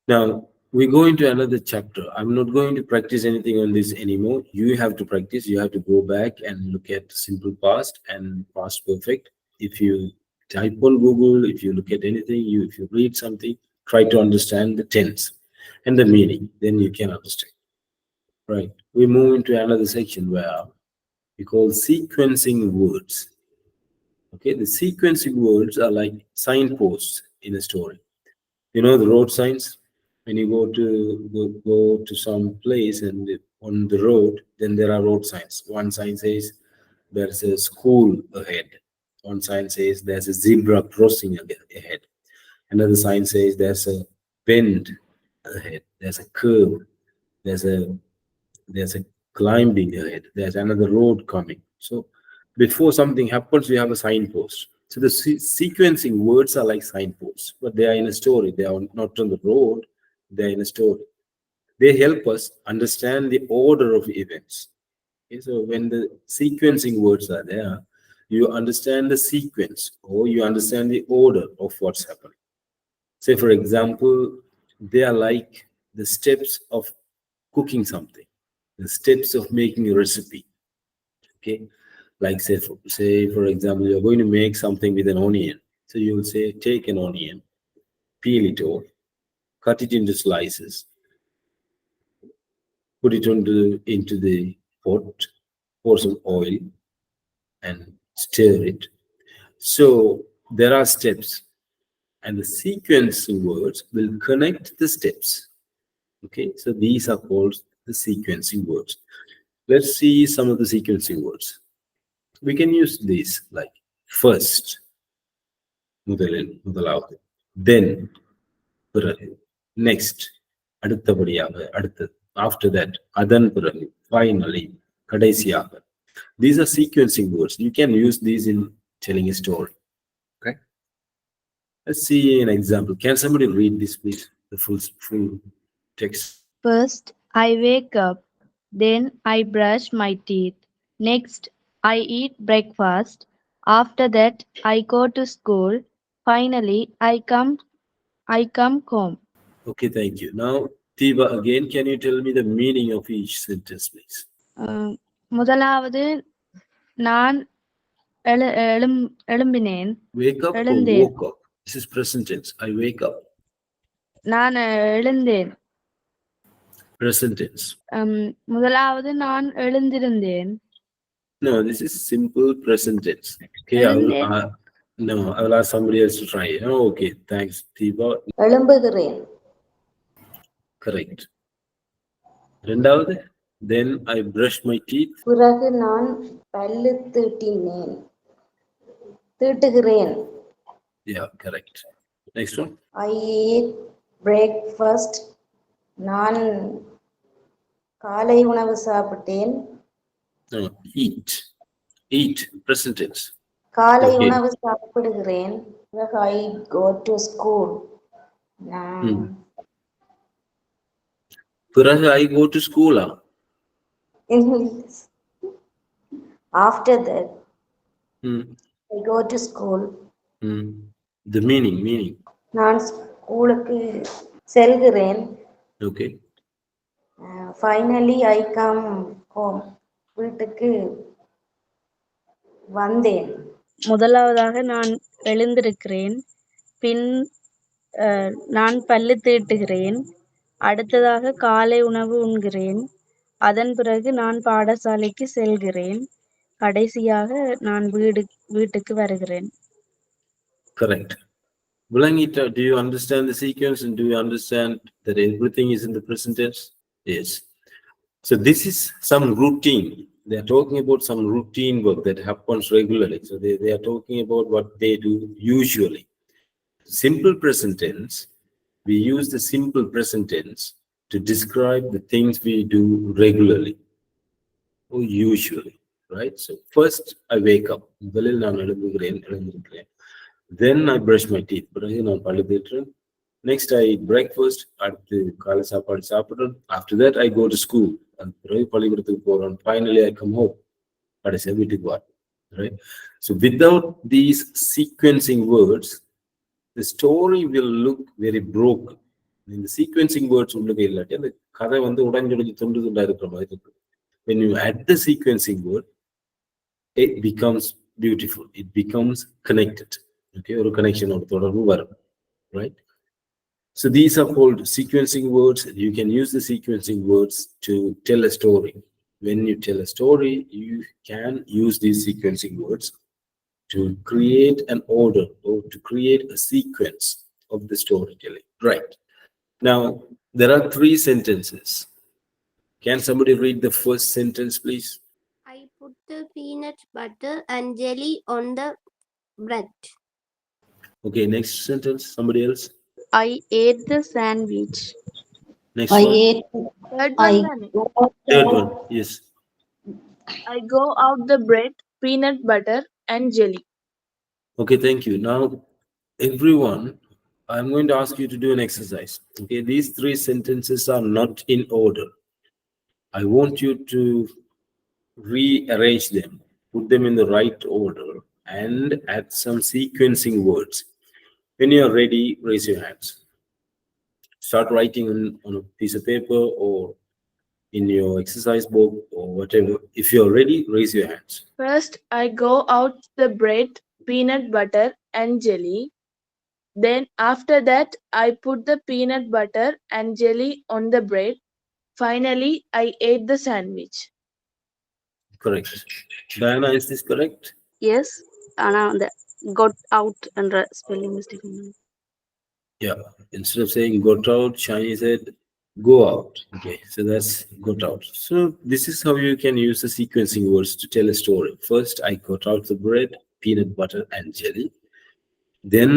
Now, we go into another chapter. I'm not going to practice anything on this anymore. You have to practice. You have to go back and look at simple past and past perfect. If you type on Google, if you look at anything, if you read something, try to understand the tense and the meaning. Then you can understand. Right. We move into another section where we call sequencing words. Okay, the sequencing words are like signposts in a story. You know the road signs. When you go to some place and on the road, then there are road signs. One sign says there's a school ahead. One sign says there's a zebra crossing ahead. Another sign says there's a bend ahead. There's a curve. There's a there's a climbing ahead. There's another road coming. So before something happens, we have a signpost. So the sequencing words are like signposts, but they are in a story. They are not on the road. They are in a story. They help us understand the order of events. Okay, so when the sequencing words are there, you understand the sequence or you understand the order of what's happening. Say, for example, they are like the steps of cooking something, the steps of making a recipe. Okay, like say for example, you're going to make something with an onion. So you will say, take an onion, peel it off, cut it into slices, put it into the pot, pour some oil, and stir it. So there are steps, and the sequencing words will connect the steps. Okay, so these are called the sequencing words. Let's see some of the sequencing words. We can use these like first, முதலாவது, then, பிறகு, next, அடுத்தபடியாக, அடுத்தது, after that, அதன் பிறகு, finally, கடைசியாக. These are sequencing words. You can use these in telling a story. Okay. Let's see an example. Can somebody read this, please? The full text. First, I wake up. Then I brush my teeth. Next, I eat breakfast. After that, I go to school. Finally, I come home. Okay, thank you. Now, Tiba, again, can you tell me the meaning of each sentence, please? அஹ், முதலாவது நான் எழும்பினேன் Wake up or எழுந்தேன் woke up? This is present tense. I wake up. நான் எழுந்தேன் Present tense. முதலாவது நான் எழுந்திருந்தேன் No, this is simple present tense. Okay, எழுந்தேன் no, I will ask somebody else to try. Oh, okay, thanks, Tiba. எழும்புகிறேன். Correct. ரெண்டாவது, then I brush my teeth. பிறகு நான் பல்லு தீட்டுகிறேன். Yeah, correct. Next one. I eat breakfast. நான் காலை உணவு சாப்பிட்டேன். No, eat present tense. காலை Okay. உணவு சாப்பிடுகிறேன். பிறகு I go to school. பிறகு I go to school. After that, I go to school. The meaning. நான் ஸ்கூலுக்கு செல்கிறேன். Okay. Finally, I come home. வீட்டுக்கு வந்தேன். முதலாவதாக நான் எழுந்திருக்கிறேன். பின் நான் பல்லு தீட்டுகிறேன். அடுத்ததாக காலை உணவு உண்கிறேன். அதன் பிறகு நான் பாடசாலைக்கு செல்கிறேன். கடைசியாக நான் வீட்டுக்கு வருகிறேன். Correct. Bulangita, do you understand the sequence and do you understand that everything is in the present tense? Yes. So this is some routine. They are talking about some routine work that happens regularly. So they are talking about what they do usually. Simple present tense, we use the simple present tense to describe the things we do regularly or usually, right? So first I wake up. Then I brush my teeth. Next I eat breakfast. After that I go to school. And finally I come home. Right? So without these sequencing words, the story will look very broken. இந்த sequencing words உள்ளுக்கு இல்லாட்டி அந்த கதை வந்து உடஞ்சுடைஞ்சு துண்டு துண்டா இருக்கிற மாதிரி இருக்கு. When you add the sequencing word, it becomes beautiful. It becomes connected. Okay, ஒரு connection ஒரு தொடர்பு வரும். Right? So these are called sequencing words. You can use the sequencing words to tell a story. When you tell a story, you can use these sequencing words to create an order or to create a sequence of the storytelling. Right. Now, there are three sentences. Can somebody read the first sentence, please? I put the peanut butter and jelly on the bread. Okay, next sentence. Somebody else. I ate the sandwich. Next I one. ate, Third one, I Nani. got Third out, one. Yes. I go out the bread, peanut butter, and jelly. Okay, thank you. Now, everyone, I'm going to ask you to do an exercise. Okay, these three sentences are not in order. I want you to rearrange them, put them in the right order, and add some sequencing words. When you're ready, raise your hands. Start writing on a piece of paper or in your exercise book or whatever. If you're ready, raise your hands. First, I go out the bread, peanut butter, and jelly. Then, after that, I put the peanut butter and jelly on the bread. Finally, I ate the sandwich. Correct. Diana, is this correct? Yes, ஆனா அந்த got out என்ற spelling mistake. Yeah. Instead of saying got out, Shani said go out. Okay. So that's got out. So this is how you can use the sequencing words to tell a story. First, I got out the bread, peanut butter, and jelly. Then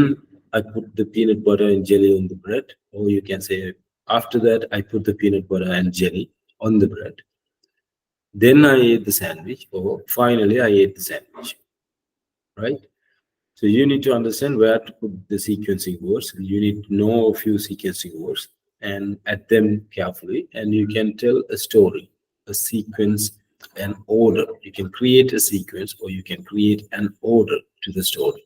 I put the peanut butter and jelly on the bread. Or you can say, after that, I put the peanut butter and jelly on the bread. Then I ate the sandwich. Or finally, I ate the sandwich. Right? So you need to understand where to put the sequencing words, and you need to know a few sequencing words and add them carefully, and you can tell a story, a sequence, an order. You can create a sequence or you can create an order to the story.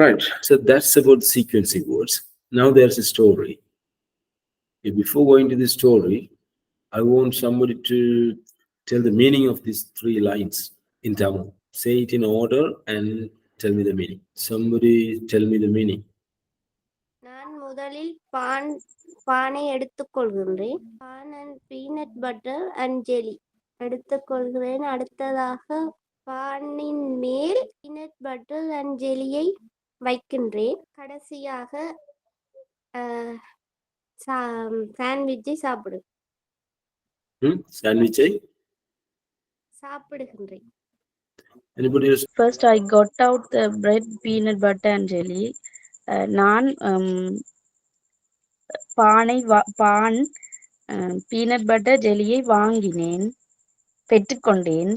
Right. So that's about the sequencing words. Now there's a story. Okay, before going to the story, I want somebody to tell the meaning of these three lines in Tamil. Say it in order and tell me the meaning. Somebody tell me the meaning. நான் முதலில் பானை எடுத்துக்கொள்கின்றேன். Bun and peanut butter and jelly எடுத்துக்கொள்கிறேன். அடுத்ததாக பானின் மேல் peanut butter and ஜெலியை வைக்கின்றேன். கடைசியாக சாண்ட்விச்சை Sandwich? சாப்பிடுகின்றேன். Anybody else? First, I got out the bread, peanut butter, and jelly. நான் பான் பீனட் பட்டர் ஜெல்லியை வாங்கினேன், பெற்றுக்கொண்டேன்.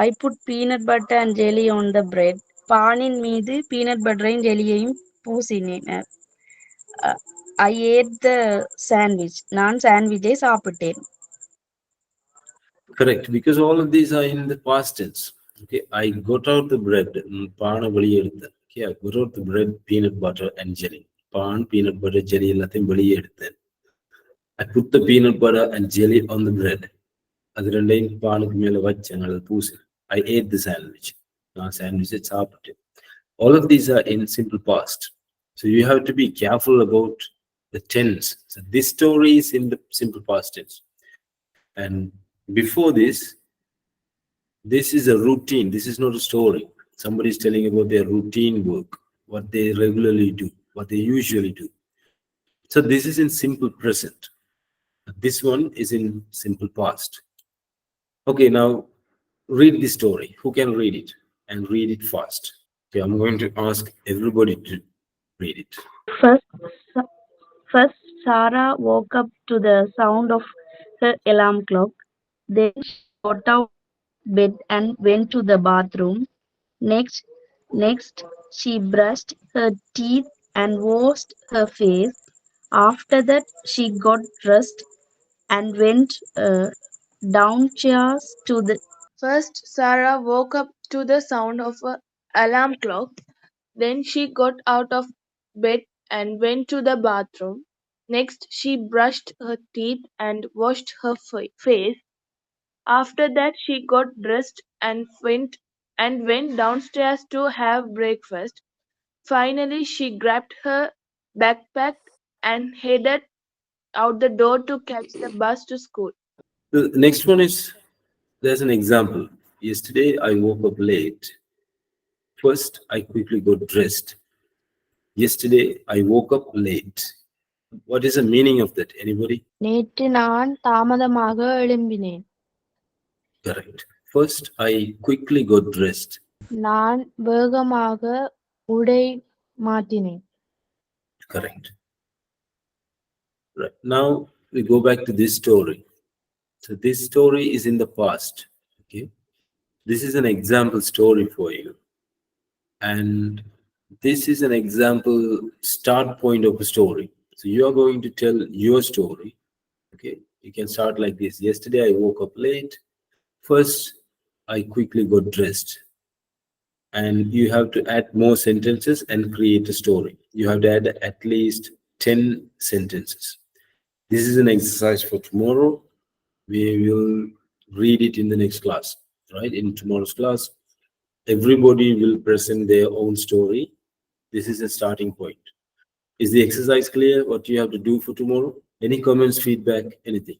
I put peanut butter and jelly on the bread. பானின் மீது peanut பட்டரையும் ஜெல்லியையும் பூசினேன். I ate the sandwich. நான் சாண்ட்விச்சை சாப்பிட்டேன். Correct, because all of these are in the past tense. Okay, I got out the bread. பானை வெளியே எடுத்தேன். Okay, I got out the bread, peanut butter, and jelly. Porn, peanut butter, jelly எல்லாத்தையும் வெளியே எடுத்தேன். I put the peanut butter and jelly on the bread. அது ரெண்டையும் பானுக்கு மேல வச்சேன், அல்லது பூசினேன். I ate the sandwich. நான் சாண்ட்விச்சை சாப்பிட்டேன். All of these are in simple past. So you have to be careful about the tense. So this story is in the simple past tense. And before this is a routine. This is not a story. Somebody is telling about their routine work, what they regularly do, what they usually do. So this is in simple present. This one is in simple past. Okay, now read the story. Who can read it and read it fast? Okay, I'm going to ask everybody to read it. First, First, Sarah woke up to the sound of her alarm clock. Then she got out of bed and went to the bathroom. Next, next she brushed her teeth and washed her face. After that, she got dressed and went downstairs to the. First, Sarah woke up to the sound of an alarm clock. Then she got out of bed and went to the bathroom. Next, she brushed her teeth and washed her face. After that, she got dressed and went downstairs to have breakfast. Finally, she grabbed her backpack and headed out the door to catch the bus to school. The next one is there's an example. Yesterday I woke up late. First, I quickly got dressed. Yesterday I woke up late. What is the meaning of that? Anybody? நேற்று நான் தாமதமாக எழும்பினேன். Correct. First, I quickly got dressed. நான் வேகமாக உடை மாற்றினேன். Correct. Right. Now we go back to this story. So this story is in the past. Okay. This is an example story for you. And this is an example start point of a story. So you are going to tell your story. Okay. You can start like this. Yesterday I woke up late. First, I quickly got dressed. And you have to add more sentences and create a story. You have to add at least 10 sentences. This is an exercise for tomorrow. We will read it in the next class, right? In tomorrow's class, everybody will present their own story. This is a starting point. Is the exercise clear? What you have to do for tomorrow? Any comments, feedback, anything?